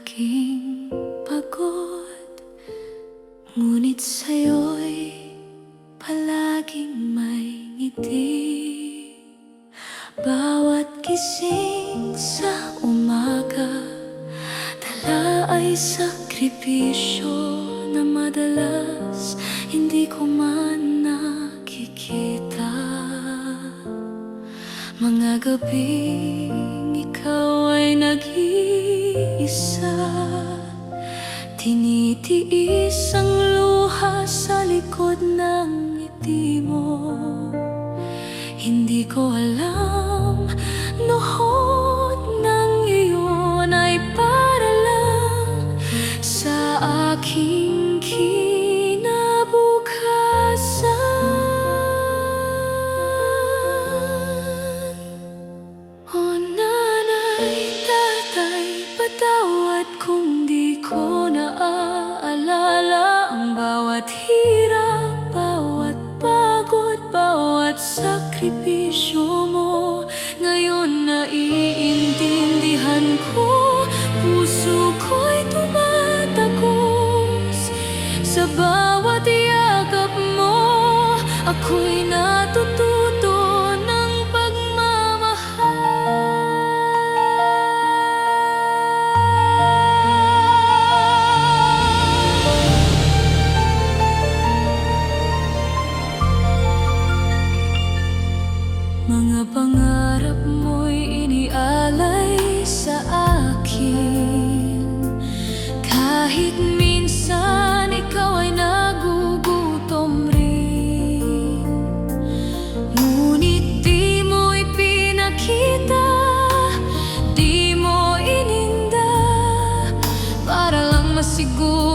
Laging pagod, ngunit sa'yo'y palaging may ngiti. Bawat gising sa umaga, dala ay sakripisyo na madalas hindi ko man nakikita. Mga gabing ikaw ay nag-iisa, tinitiis ang luha sa likod ng ngiti mo. Hindi ko alam noon nang iyon ay para lang sa aking kinabukasan. O nanay, tatay, patawad kung di ko naaalala ang bawat hirap, bawat pagod, bawat sakripisyo mo. Ngayon naiintindihan ko, puso ko'y tumatagos sa bawat yakap mo. Ako'y natututo ng pagmamahal. Mga pangarap mo'y inialay sa akin, kahit minsan ikaw ay nagugutom rin. Ngunit di mo'y pinakita, di mo ininda, para lang masiguro